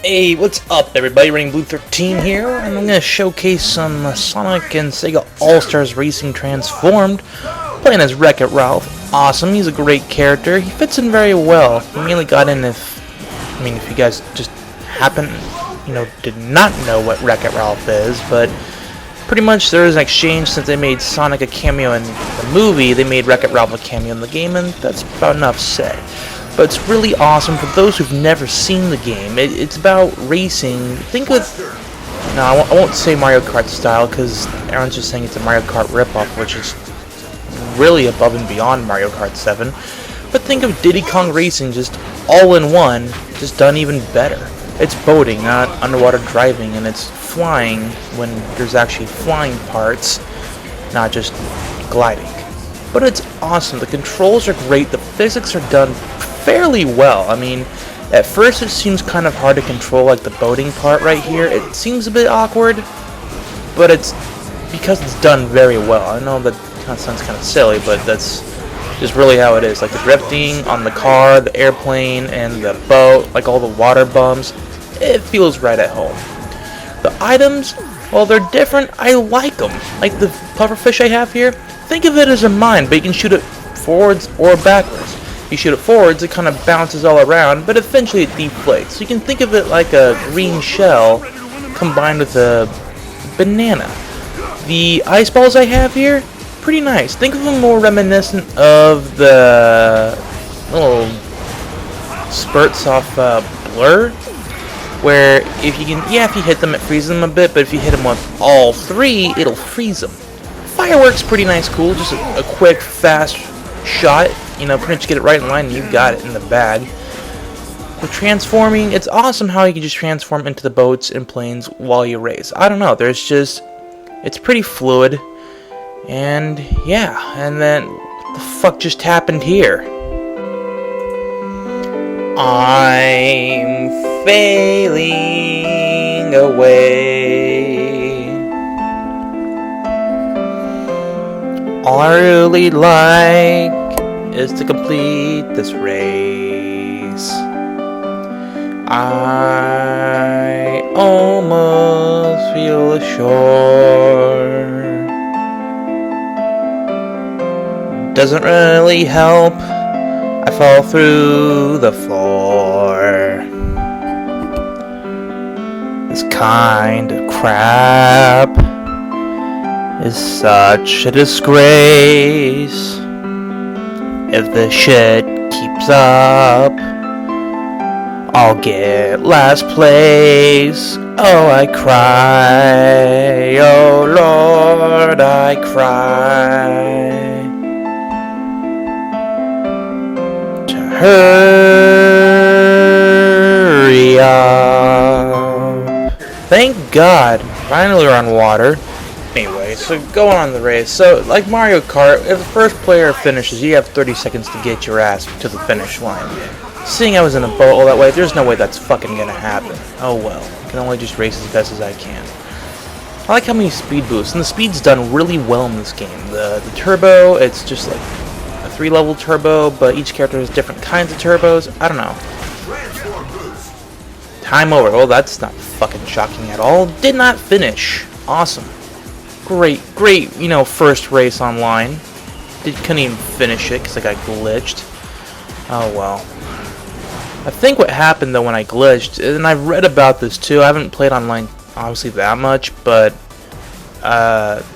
Hey, what's up everybody, Running Blue 13 here, and I'm going to showcase some Sonic and Sega All-Stars Racing Transformed, playing as Wreck-It Ralph. Awesome, he's a great character, he fits in very well. He mainly got in if you guys just did not know what Wreck-It Ralph is, but pretty much there is an exchange since they made Sonic a cameo in the movie, they made Wreck-It Ralph a cameo in the game, and that's about enough said. But it's really awesome for those who've never seen the game. It's about racing. Think of... No, I won't say Mario Kart style, because everyone's just saying it's a Mario Kart ripoff, which is really above and beyond Mario Kart 7. But think of Diddy Kong Racing just all in one, just done even better. It's boating, not underwater driving, and it's flying when there's actually flying parts, not just gliding. But it's awesome. The controls are great. The physics are done fairly well. I mean, at first it seems kind of hard to control, like the boating part right here. It seems a bit awkward, but it's because it's done very well. I know that kind of sounds kind of silly, but that's just really how it is. Like the drifting on the car, the airplane, and the boat, like all the water bumps, it feels right at home. The items, well, they're different. I like them. Like the pufferfish I have here, think of it as a mine, but you can shoot it forwards or backwards. If you shoot it forwards, it kind of bounces all around, but eventually it deflates. So you can think of it like a green shell combined with a banana. The ice balls I have here, pretty nice. Think of them more reminiscent of the little spurts off Blur, where if you hit them, it freezes them a bit, but if you hit them with all three, it'll freeze them. Fireworks, pretty nice, cool, just a quick, fast shot. Pretty much get it right in line and you got it in the bag. With transforming, it's awesome how you can just transform into the boats and planes while you race. I don't know, it's pretty fluid. And yeah, and then what the fuck just happened here? I'm failing away. All I really like is to complete this race. I almost feel assured. Doesn't really help. I fall through the floor. This kind of crap is such a disgrace. If this shit keeps up, I'll get last place. Oh, I cry. Oh, Lord, I cry. To hurry up. Thank God, finally we're on water. Anyway, so going on the race. So, like Mario Kart, if the first player finishes, you have 30 seconds to get your ass to the finish line. Seeing I was in a boat all that way, there's no way that's fucking gonna happen. Oh well, I can only just race as best as I can. I like how many speed boosts, and the speed's done really well in this game. The turbo, it's just like a 3-level turbo, but each character has different kinds of turbos. I don't know. Time over. Oh, that's not fucking shocking at all. Did not finish. Awesome. Great, first race online. Couldn't even finish it because I got glitched. Oh well. I think what happened though when I glitched, and I've read about this too, I haven't played online obviously that much, but I've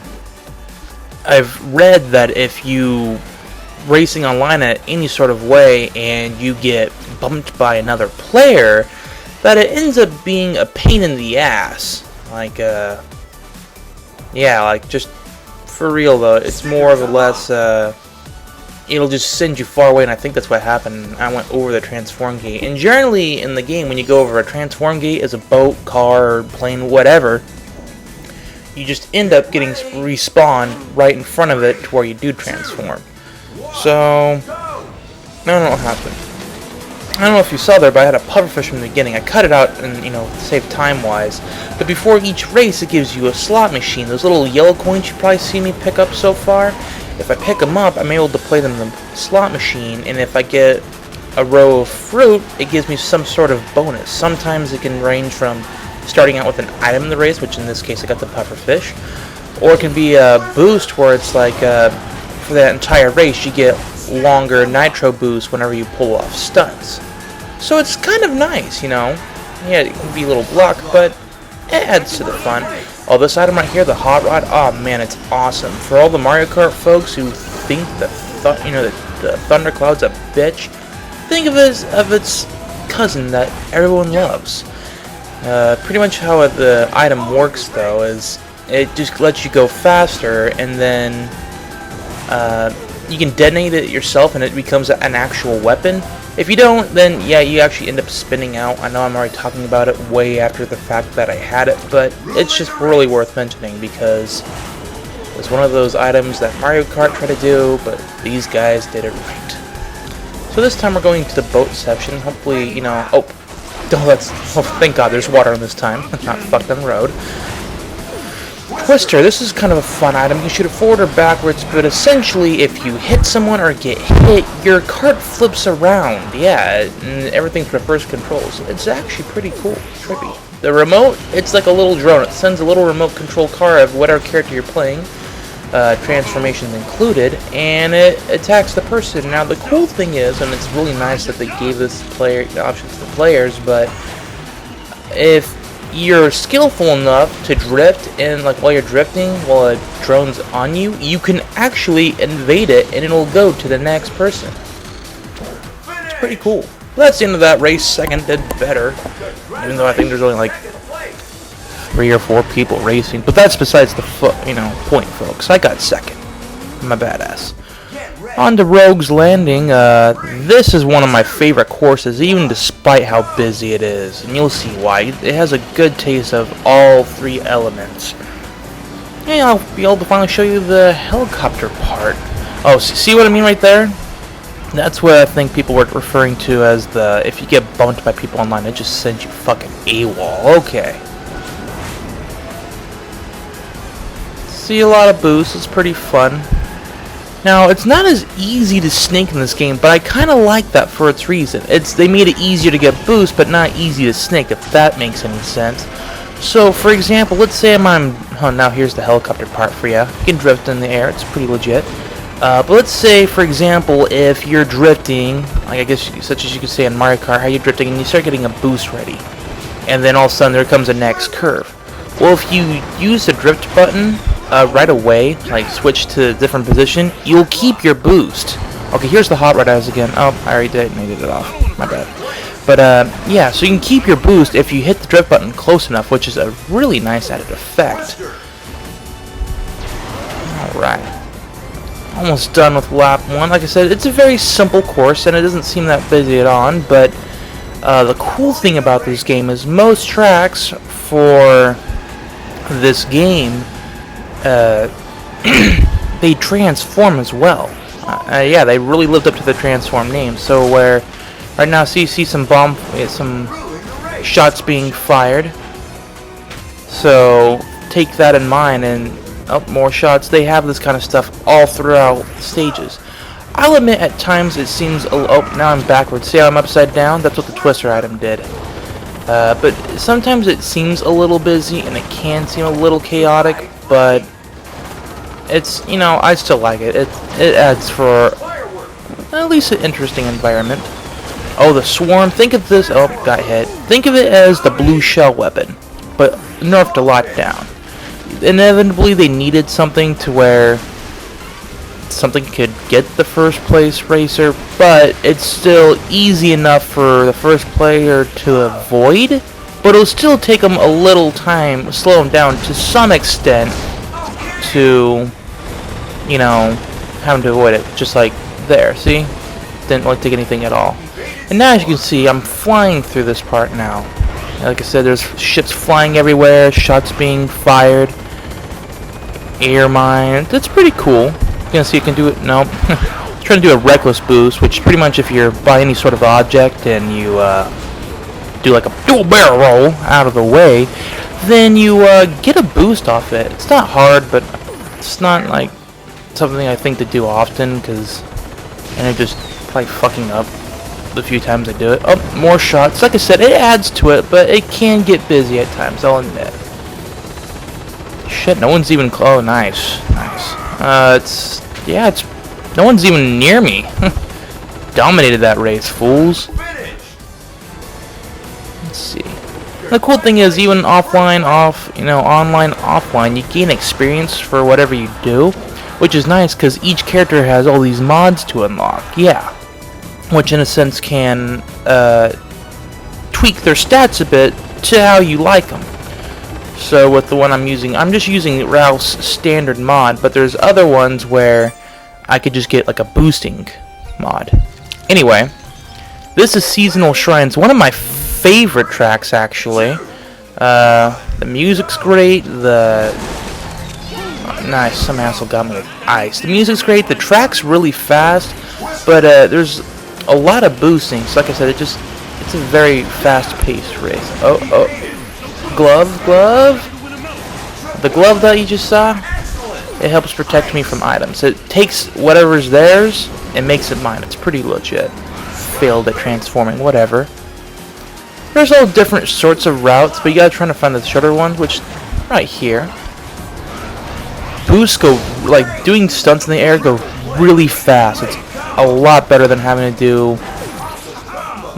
read that if you racing online at any sort of way and you get bumped by another player, that it ends up being a pain in the ass. Yeah, like, just for real though, it's more of a less, it'll just send you far away, and I think that's what happened. I went over the transform gate, and generally in the game, when you go over a transform gate as a boat, car, plane, whatever, you just end up getting respawned right in front of it to where you do transform. So, I don't know what happened. I don't know if you saw there, but I had a pufferfish from the beginning. I cut it out and, save time-wise. But before each race, it gives you a slot machine. Those little yellow coins you probably see me pick up so far. If I pick them up, I'm able to play them in the slot machine, and if I get a row of fruit, it gives me some sort of bonus. Sometimes it can range from starting out with an item in the race, which in this case I got the pufferfish, or it can be a boost where it's like for that entire race you get longer nitro boosts whenever you pull off stunts. So it's kind of nice, you know. Yeah, it can be a little luck, but it adds to the fun. Oh, this item right here, the hot rod, oh man, it's awesome. For all the Mario Kart folks who think the Thundercloud's a bitch, think of it as its cousin that everyone loves. Pretty much how the item works, though, is it just lets you go faster, and then you can detonate it yourself, and it becomes an actual weapon. If you don't, then yeah, you actually end up spinning out. I know I'm already talking about it way after the fact that I had it, but it's just really worth mentioning because it's one of those items that Mario Kart tried to do, but these guys did it right. So this time we're going to the boat section. Hopefully, you know, oh, thank God there's water on this time. Not fucked on the road. Twister, this is kind of a fun item. You can shoot it forward or backwards, but essentially if you hit someone or get hit, your cart flips around. Yeah, and everything's reverse controls. It's actually pretty cool. Trippy. The remote, it's like a little drone. It sends a little remote control car of whatever character you're playing, transformations included, and it attacks the person. Now the cool thing is, and it's really nice that they gave this option to the players, but if you're skillful enough to drift, and like while you're drifting, while a drone's on you, you can actually invade it and it'll go to the next person. It's pretty cool. Well, that's the end of that race. Second did better, even though I think there's only like 3 or 4 people racing. But that's besides the point, folks. I got second. I'm a badass. On to Rogue's Landing. This is one of my favorite courses, even despite how busy it is. And you'll see why. It has a good taste of all 3 elements. And I'll be able to finally show you the helicopter part. Oh, see what I mean right there? That's what I think people were referring to as the, if you get bumped by people online, it just sends you fucking AWOL. Okay. See a lot of boosts. It's pretty fun. Now, it's not as easy to snake in this game, but I kind of like that for its reason. They made it easier to get boost, but not easy to snake, if that makes any sense. So, for example, let's say now here's the helicopter part for you. You can drift in the air, it's pretty legit. But let's say, for example, if you're drifting, like I guess such as you could say in Mario Kart, how you're drifting, and you start getting a boost ready. And then all of a sudden there comes a next curve. Well, if you use the drift button right away, like switch to a different position, you'll keep your boost. Okay, here's the hot rod eyes again. Oh, I already detonated it off. My bad. But yeah, so you can keep your boost if you hit the drift button close enough, which is a really nice added effect. Alright. Almost done with lap 1. Like I said, it's a very simple course, and it doesn't seem that busy at all, but the cool thing about this game is most tracks for this game they transform as well. Yeah, they really lived up to the transform name. So where right now, see some shots being fired. So take that in mind, and more shots. They have this kind of stuff all throughout stages. I'll admit at times it seems now I'm backwards. See how I'm upside down? That's what the Twister item did. But sometimes it seems a little busy and it can seem a little chaotic, but it's, I still like it. It adds for at least an interesting environment. Oh, the swarm. Think of this. Oh, got hit. Think of it as the blue shell weapon, but nerfed a lot down. Inevitably, they needed something to where something could get the first place racer, but it's still easy enough for the first player to avoid, but it'll still take them a little time, slow them down to some extent to, having to avoid it. Just like there, see? Didn't really take anything at all. And now, as you can see, I'm flying through this part now. Like I said, there's shits flying everywhere, shots being fired, air mine. That's pretty cool. You can see you can do it. Nope. Trying to do a reckless boost, which pretty much if you're by any sort of object and you do like a dual barrel roll out of the way, then you get a boost off it. It's not hard, but it's not like something I think to do often, because and it just probably fucking up. the few times I do it. Oh, more shots. Like I said, it adds to it, but it can get busy at times, I'll admit. Shit, no one's even... Oh, nice. Nice. No one's even near me. Dominated that race, fools. Let's see. The cool thing is, even online, offline, you gain experience for whatever you do, which is nice because each character has all these mods to unlock. Yeah, which in a sense can tweak their stats a bit to how you like them. So with the one I'm using, I'm just using Ralph's standard mod, but there's other ones where I could just get like a boosting mod. Anyway, this is Seasonal Shrines, one of my favorite tracks actually. The music's great, nice, some asshole got me with ice. The music's great, the track's really fast, but there's a lot of boosting, so like I said, it's a very fast-paced race. Oh, glove. The glove that you just saw, it helps protect me from items. It takes whatever's theirs and makes it mine. It's pretty legit. Failed at transforming, whatever. There's all different sorts of routes, but you gotta try to find the shorter one, which right here. Boosts go, like, doing stunts in the air go really fast. It's a lot better than having to do,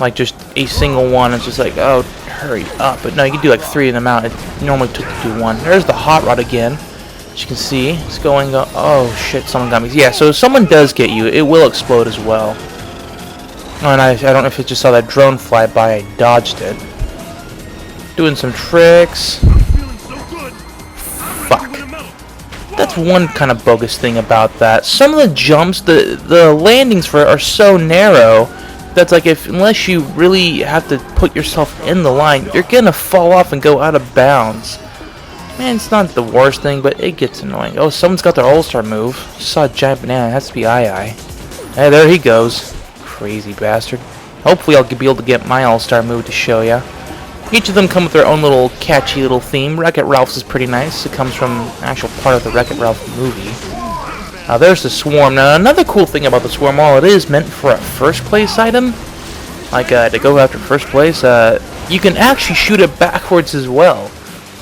like, just a single one. It's just like, oh, hurry up. But no, you can do like 3 in them out. It normally took to do 1. There's the hot rod again. As you can see, it's going, oh shit, someone got me. Yeah, so if someone does get you, it will explode as well. And I don't know if it just saw that drone fly by, I dodged it. Doing some tricks. Fuck. That's one kind of bogus thing about that. Some of the jumps, the landings for it are so narrow, that's like unless you really have to put yourself in the line, you're gonna fall off and go out of bounds. Man, it's not the worst thing, but it gets annoying. Oh, someone's got their all-star move. Just saw a giant banana. It has to be Ai. Hey, there he goes. Crazy bastard. Hopefully I'll be able to get my all-star move to show ya. Each of them come with their own little catchy little theme. Wreck-It Ralph's is pretty nice. It comes from an actual part of the Wreck-It Ralph movie. There's the Swarm. Now, another cool thing about the Swarm, while it is meant for a first-place item, like to go after first place, you can actually shoot it backwards as well.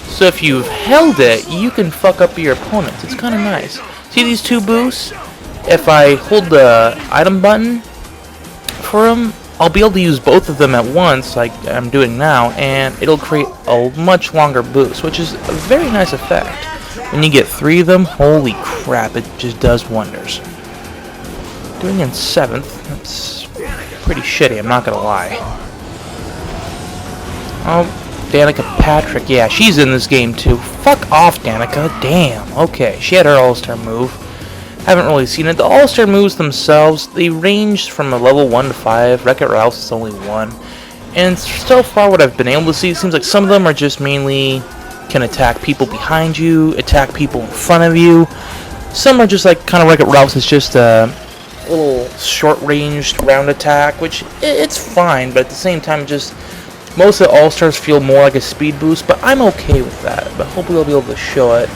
So if you've held it, you can fuck up your opponents. It's kind of nice. See these 2 boosts? If I hold the item button for them, I'll be able to use both of them at once, like I'm doing now, and it'll create a much longer boost, which is a very nice effect. When you get 3 of them, holy crap, it just does wonders. Doing in 7th, that's pretty shitty, I'm not gonna lie. Oh, Danica Patrick, yeah, she's in this game too. Fuck off, Danica, damn. Okay, she had her all-star move. Haven't really seen it. The all-star moves themselves, they range from a level 1 to 5. Wreck-It Ralph's is only 1. And so far what I've been able to see, it seems like some of them are just mainly can attack people behind you, attack people in front of you. Some are just like kind of Wreck-It Ralph's, it's just a little short-ranged round attack, which it's fine, but at the same time, just most of the all-stars feel more like a speed boost, but I'm okay with that. But hopefully I'll be able to show it.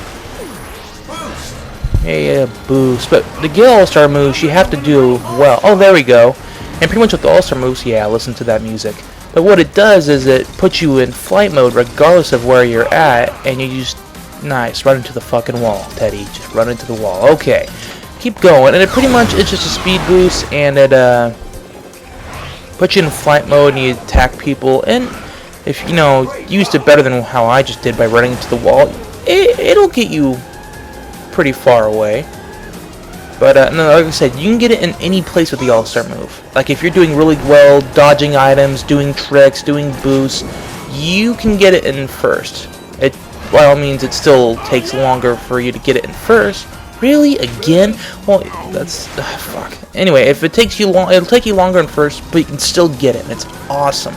Yeah, boost. But the get all-star moves, you have to do well. Oh, there we go. And pretty much with the all-star moves, yeah, listen to that music. But what it does is it puts you in flight mode regardless of where you're at, and you just, nice, run into the fucking wall, Teddy. Just run into the wall. Okay, keep going. And it pretty much, it's just a speed boost, and it puts you in flight mode, and you attack people. And if, used it better than how I just did by running into the wall, it'll get you pretty far away. But no, like I said, you can get it in any place with the all-star move. Like if you're doing really well, dodging items, doing tricks, doing boosts, you can get it in first. It, by all means, it still takes longer for you to get it in first. Really? Again? Well, that's fuck. Anyway, if it takes you long, it'll take you longer in first, but you can still get it, and it's awesome.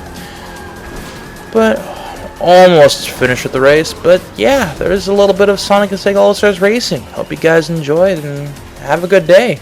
But almost finished with the race. But yeah, there is a little bit of Sonic and Sega All-Stars Racing. Hope you guys enjoyed and have a good day.